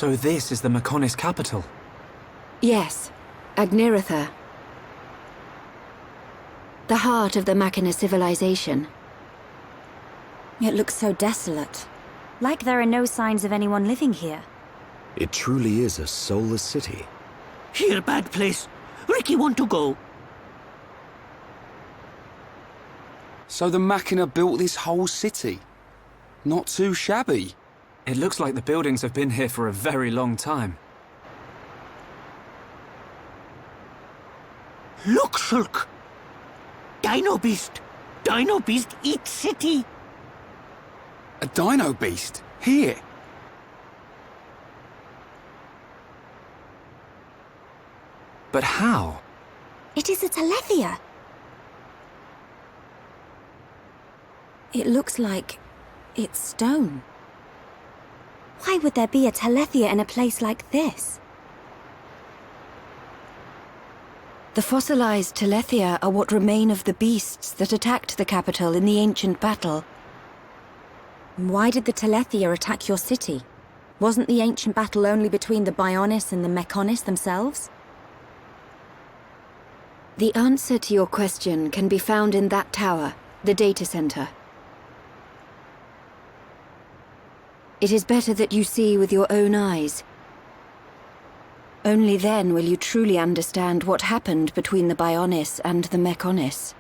So this is the Mechonis capital? Yes, Agniratha. The heart of the Machina civilization. It looks so desolate. Like there are no signs of anyone living here. It truly is a soulless city. Here, bad place. Ricky want to go. So the Machina built this whole city? Not too shabby. It looks like the buildings have been here for a very long time. Look, Shulk. Dino Beast. Dino Beast eats city. A dino beast? Here? But how? It is a Telethia. It looks like it's stone. Why would there be a Telethia in a place like this? The fossilized Telethia are what remain of the beasts that attacked the capital in the ancient battle. Why did the Telethia attack your city? Wasn't the ancient battle only between the Bionis and the Mechonis themselves? The answer to your question can be found in that tower, the data center. It is better that you see with your own eyes. Only then will you truly understand what happened between the Bionis and the Mechonis.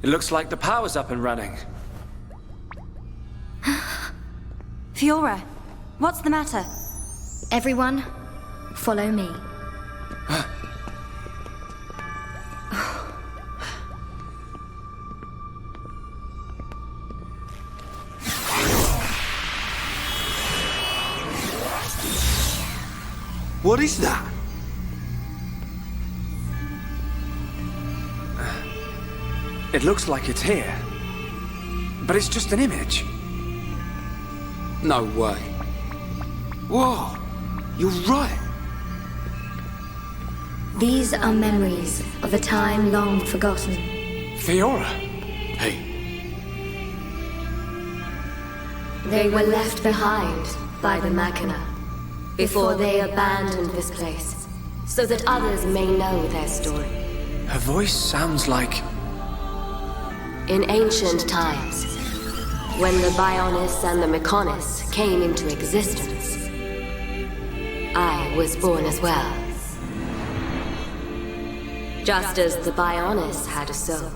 It looks like the power's up and running. Fiora, what's the matter? Everyone, follow me. What is that? It looks like it's here. But it's just an image. No way. Whoa! You're right. These are memories of a time long forgotten. Fiora! Hey, They were left behind by the Machina before they abandoned this place, so that others may know their story. Her voice sounds like... In ancient times, when the Bionis and the Mechonis came into existence, I was born as well. Just as the Bionis had a soul,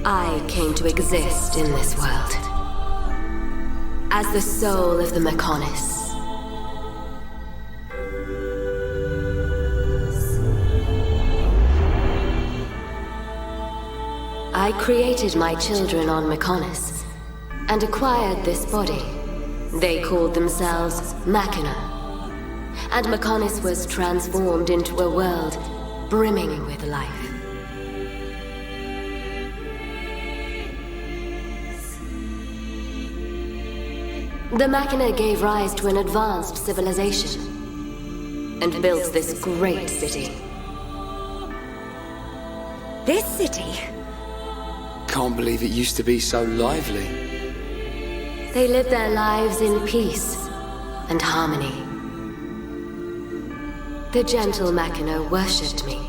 I came to exist in this world as the soul of the Mechonis. I created my children on Mechonis and acquired this body. They called themselves Machina, and Mechonis was transformed into a world brimming with life. The Machina gave rise to an advanced civilization and built this great city. This city? Can't believe it used to be so lively. They lived their lives in peace and harmony. The gentle Machina worshipped me.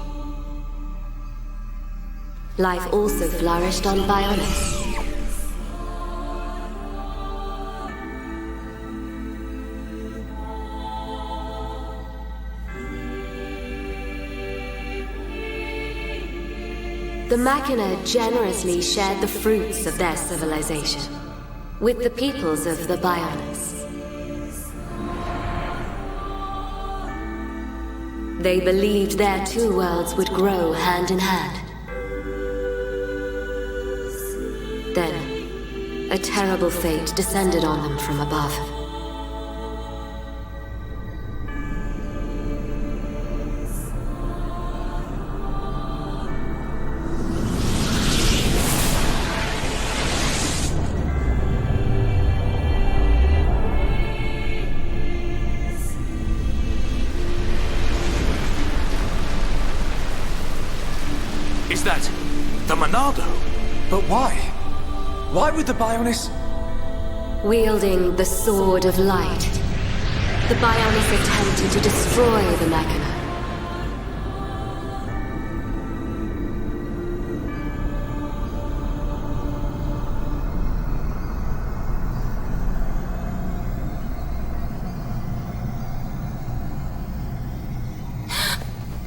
Life also flourished on Bionis. The Machina generously shared the fruits of their civilization with the peoples of the Bionis. They believed their two worlds would grow hand in hand. Then, a terrible fate descended on them from above. Is that the Monado? But why? Why would the Bionis... Wielding the Sword of Light, the Bionis attempted to destroy the Machina.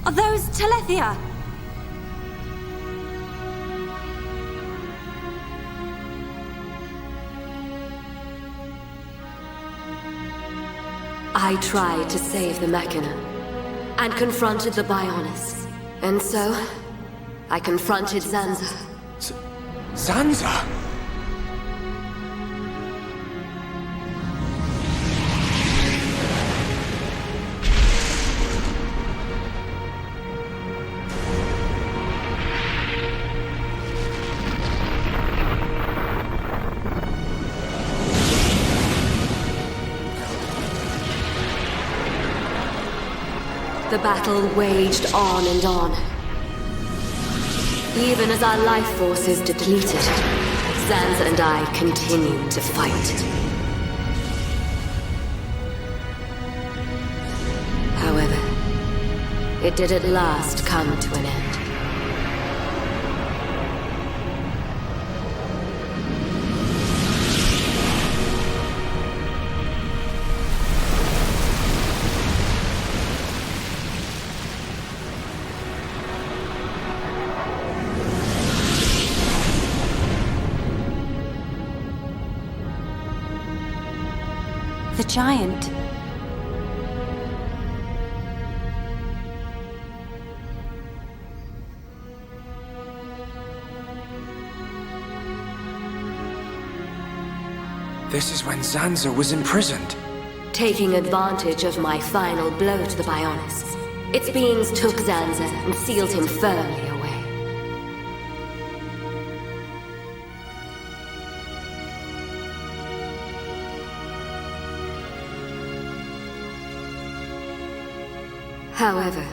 Are those Telethia? I tried to save the Machina and confronted the Bionis. And so, I confronted Zanza. Zanza? The battle waged on and on. Even as our life forces depleted, Zanza and I continued to fight. However, it did at last come to an end. The giant. This is when Zanza was imprisoned. Taking advantage of my final blow to the Bionis, its beings took Zanza and sealed him firmly away. However,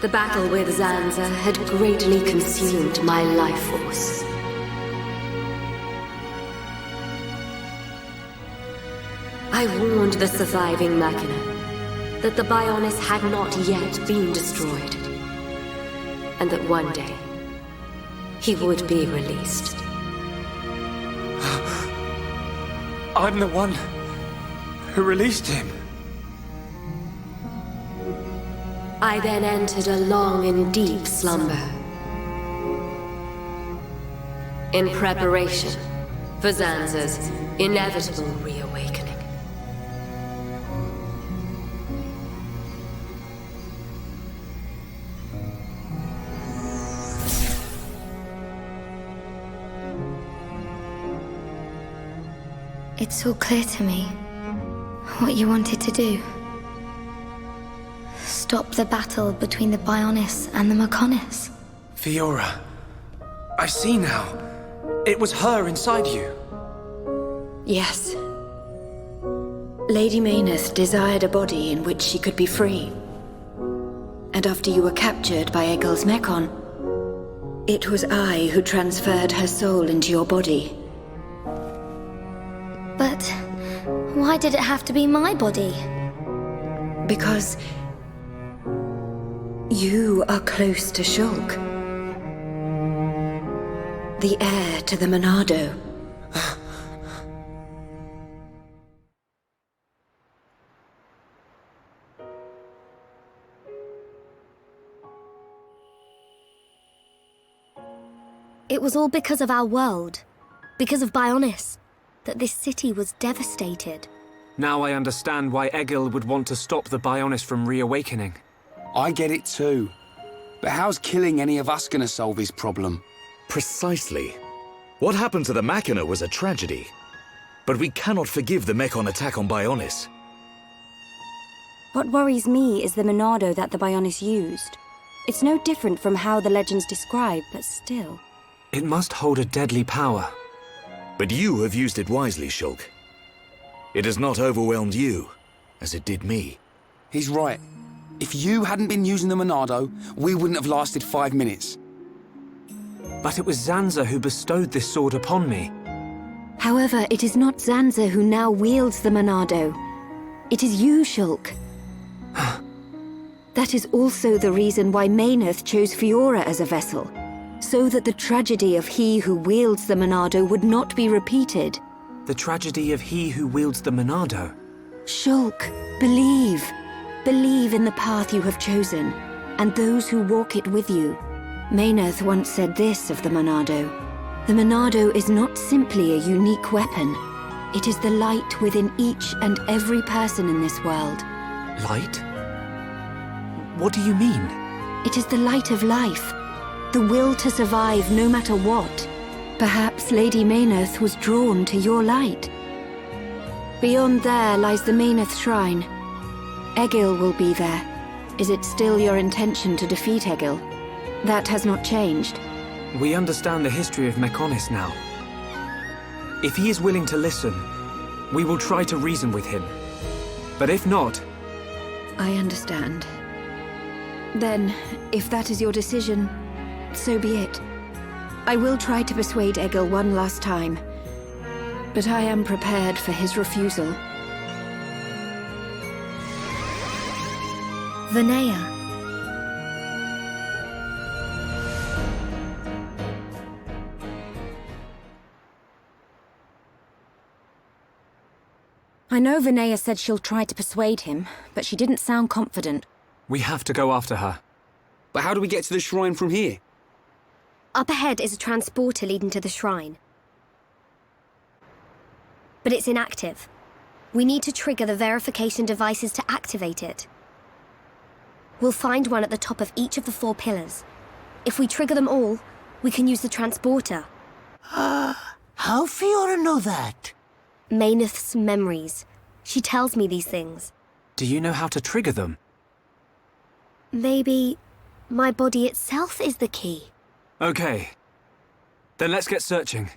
the battle with Zanza had greatly consumed my life force. I warned the surviving Machina that the Bionis had not yet been destroyed, and that one day he would be released. I'm the one who released him. I then entered a long and deep slumber, in preparation for Zanza's inevitable reawakening. It's all clear to me what you wanted to do. Stop the battle between the Bionis and the Mechonis. Fiora, I see now. It was her inside you. Yes. Lady Mayneth desired a body in which she could be free. And after you were captured by Egil's Mekon, it was I who transferred her soul into your body. But why did it have to be my body? Because you are close to Shulk, the heir to the Monado. It was all because of our world, because of Bionis, that this city was devastated. Now I understand why Egil would want to stop the Bionis from reawakening. I get it too. But how's killing any of us gonna solve his problem? Precisely. What happened to the Machina was a tragedy. But we cannot forgive the Mekon attack on Bionis. What worries me is the Monado that the Bionis used. It's no different from how the legends describe, but still. It must hold a deadly power. But you have used it wisely, Shulk. It has not overwhelmed you, as it did me. He's right. If you hadn't been using the Monado, we wouldn't have lasted 5 minutes. But it was Zanza who bestowed this sword upon me. However, it is not Zanza who now wields the Monado. It is you, Shulk. That is also the reason why Mayneth chose Fiora as a vessel, so that the tragedy of he who wields the Monado would not be repeated. The tragedy of he who wields the Monado. Shulk, believe. Believe in the path you have chosen, and those who walk it with you. Mayneth once said this of the Monado. The Monado is not simply a unique weapon. It is the light within each and every person in this world. Light? What do you mean? It is the light of life. The will to survive no matter what. Perhaps Lady Mayneth was drawn to your light. Beyond there lies the Mayneth Shrine. Egil will be there. Is it still your intention to defeat Egil? That has not changed. We understand the history of Mekonis now. If he is willing to listen, we will try to reason with him. But if not... I understand. Then, if that is your decision, so be it. I will try to persuade Egil one last time, but I am prepared for his refusal. Vinaya. I know Vinaya said she'll try to persuade him, but she didn't sound confident. We have to go after her. But how do we get to the shrine from here? Up ahead is a transporter leading to the shrine. But it's inactive. We need to trigger the verification devices to activate it. We'll find one at the top of each of the 4 pillars. If we trigger them all, we can use the transporter. How Fiora know that? Mayneth's memories. She tells me these things. Do you know how to trigger them? Maybe my body itself is the key. Okay. Then let's get searching.